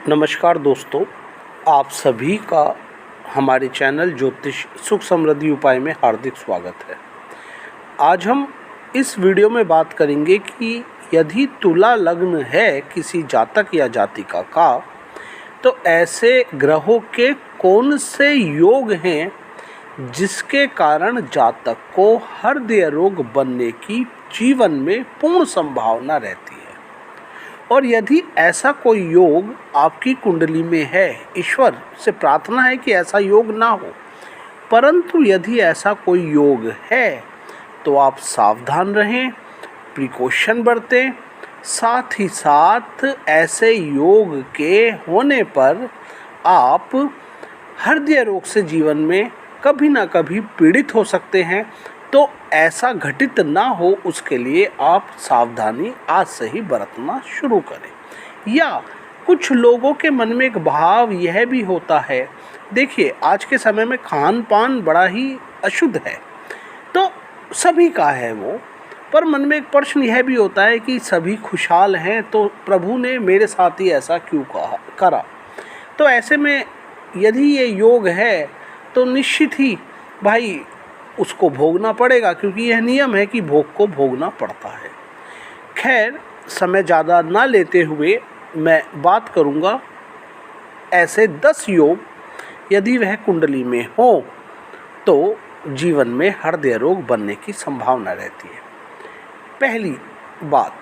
नमस्कार दोस्तों, आप सभी का हमारे चैनल ज्योतिष सुख समृद्धि उपाय में हार्दिक स्वागत है। आज हम इस वीडियो में बात करेंगे कि यदि तुला लग्न है किसी जातक या जातिका का, तो ऐसे ग्रहों के कौन से योग हैं जिसके कारण जातक को हृदय रोग बनने की जीवन में पूर्ण संभावना रहती है। और यदि ऐसा कोई योग आपकी कुंडली में है, ईश्वर से प्रार्थना है कि ऐसा योग ना हो, परंतु यदि ऐसा कोई योग है तो आप सावधान रहें, प्रिकॉशन बरतें। साथ ही साथ ऐसे योग के होने पर आप हृदय रोग से जीवन में कभी ना कभी पीड़ित हो सकते हैं। तो ऐसा घटित ना हो, उसके लिए आप सावधानी आज से ही बरतना शुरू करें। या कुछ लोगों के मन में एक भाव यह भी होता है, देखिए आज के समय में खान पान बड़ा ही अशुद्ध है, तो सभी का है वो, पर मन में एक प्रश्न यह भी होता है कि सभी खुशहाल हैं तो प्रभु ने मेरे साथ ही ऐसा क्यों करा। तो ऐसे में यदि ये योग है तो निश्चित ही भाई उसको भोगना पड़ेगा, क्योंकि यह नियम है कि भोग को भोगना पड़ता है। खैर, समय ज़्यादा ना लेते हुए मैं बात करूँगा ऐसे 10 योग, यदि वह कुंडली में हो तो जीवन में हृदय रोग बनने की संभावना रहती है। पहली बात,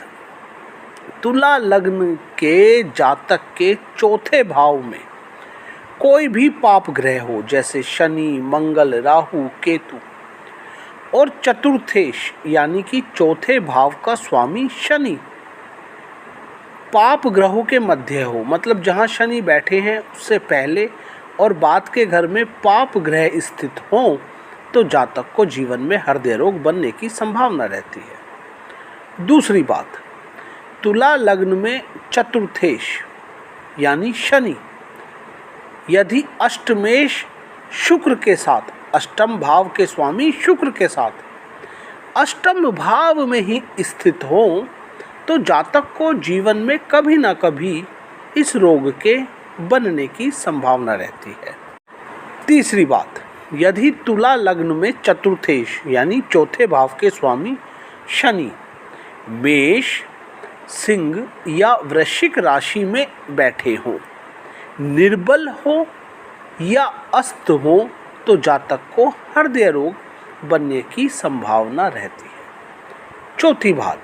तुला लग्न के जातक के चौथे भाव में कोई भी पाप ग्रह हो, जैसे शनि, मंगल, राहु, केतु, और चतुर्थेश यानी कि चौथे भाव का स्वामी शनि पाप ग्रहों के मध्य हो, मतलब जहां शनि बैठे हैं उससे पहले और बाद के घर में पाप ग्रह स्थित हों, तो जातक को जीवन में हृदय रोग बनने की संभावना रहती है। दूसरी बात, तुला लग्न में चतुर्थेश यानी शनि यदि अष्टमेश शुक्र के साथ, अष्टम भाव के स्वामी शुक्र के साथ अष्टम भाव में ही स्थित हो, तो जातक को जीवन में कभी ना कभी इस रोग के बनने की संभावना रहती है। तीसरी बात, यदि तुला लग्न में चतुर्थेश यानी चौथे भाव के स्वामी शनि मेष, सिंह या वृश्चिक राशि में बैठे हों, निर्बल हो या अस्त हो, तो जातक को हृदय रोग बनने की संभावना रहती है। चौथी बात,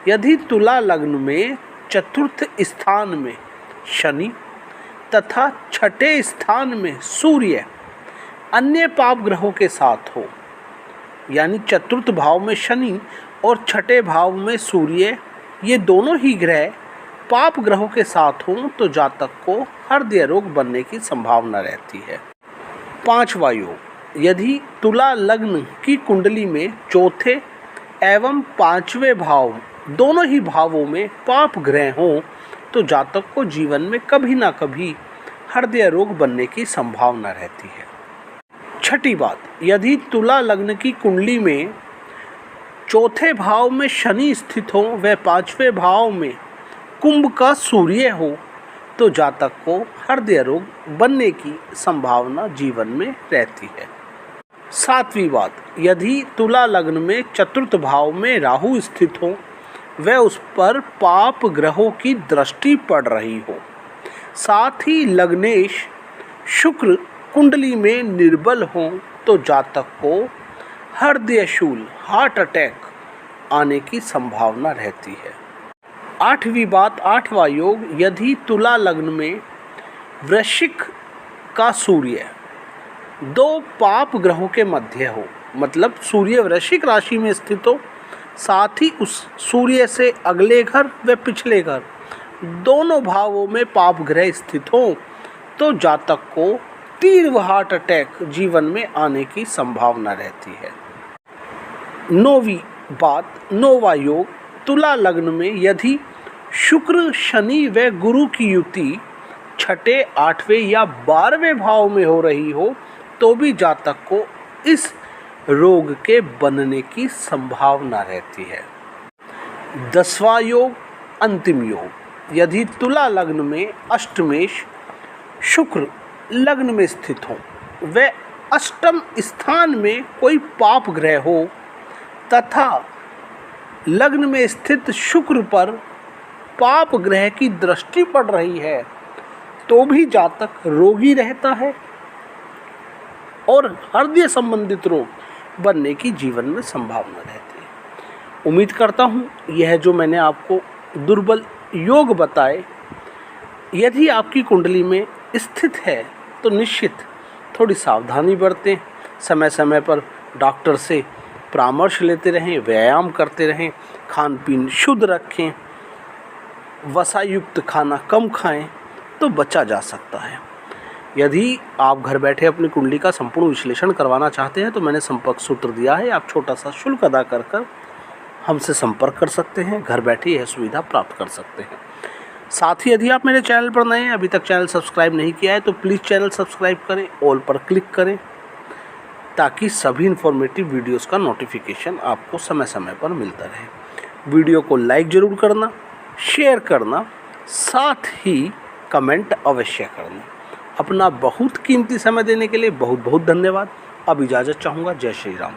यदि तुला लग्न में चतुर्थ स्थान में शनि तथा छठे स्थान में सूर्य अन्य पाप ग्रहों के साथ हो, यानी चतुर्थ भाव में शनि और छठे भाव में सूर्य, ये दोनों ही ग्रह पाप ग्रहों के साथ हों, तो जातक को हृदय रोग बनने की संभावना रहती है। पांचवा योग, यदि तुला लग्न की कुंडली में चौथे एवं पांचवें भाव दोनों ही भावों में पाप ग्रह हों, तो जातक को जीवन में कभी ना कभी हृदय रोग बनने की संभावना रहती है। छठी बात, यदि तुला लग्न की कुंडली में चौथे भाव में शनि स्थित हो व पांचवें भाव में कुंभ का सूर्य हो, तो जातक को हृदय रोग बनने की संभावना जीवन में रहती है। सातवीं बात, यदि तुला लग्न में चतुर्थ भाव में राहु स्थित हो व उस पर पाप ग्रहों की दृष्टि पड़ रही हो, साथ ही लग्नेश शुक्र कुंडली में निर्बल हो, तो जातक को हृदय शूल हार्ट अटैक आने की संभावना रहती है। आठवीं बात, आठवां योग, यदि तुला लग्न में वृश्चिक का सूर्य दो पाप ग्रहों के मध्य हो, मतलब सूर्य वृश्चिक राशि में स्थित हो, साथ ही उस सूर्य से अगले घर व पिछले घर दोनों भावों में पाप ग्रह स्थित हो, तो जातक को तीव्र हार्ट अटैक जीवन में आने की संभावना रहती है। नौवीं बात, नौवां योग, तुला लग्न में यदि शुक्र, शनि व गुरु की युति छठे, आठवें या 12वें भाव में हो रही हो, तो भी जातक को इस रोग के बनने की संभावना रहती है। 10वां योग, अंतिम योग, यदि तुला लग्न में अष्टमेश शुक्र लग्न में स्थित हो, व अष्टम स्थान में कोई पाप ग्रह हो तथा लग्न में स्थित शुक्र पर पाप ग्रह की दृष्टि पड़ रही है, तो भी जातक रोगी रहता है और हृदय संबंधित रोग बनने की जीवन में संभावना रहती है। उम्मीद करता हूँ यह जो मैंने आपको दुर्बल योग बताए, यदि आपकी कुंडली में स्थित है तो निश्चित थोड़ी सावधानी बरतें, समय समय पर डॉक्टर से परामर्श लेते रहें, व्यायाम करते रहें, खान पीन शुद्ध रखें, वसायुक्त खाना कम खाएं तो बचा जा सकता है। यदि आप घर बैठे अपनी कुंडली का संपूर्ण विश्लेषण करवाना चाहते हैं तो मैंने संपर्क सूत्र दिया है, आप छोटा सा शुल्क अदा कर हमसे संपर्क कर सकते हैं, घर बैठे यह सुविधा प्राप्त कर सकते हैं। साथ ही यदि आप मेरे चैनल पर नए हैं, अभी तक चैनल सब्सक्राइब नहीं किया है तो प्लीज़ चैनल सब्सक्राइब करें, ऑल पर क्लिक करें ताकि सभी इन्फॉर्मेटिव वीडियोस का नोटिफिकेशन आपको समय समय पर मिलता रहे। वीडियो को लाइक ज़रूर करना, शेयर करना, साथ ही कमेंट अवश्य करना। अपना बहुत कीमती समय देने के लिए बहुत बहुत धन्यवाद। अब इजाज़त चाहूँगा। जय श्री राम।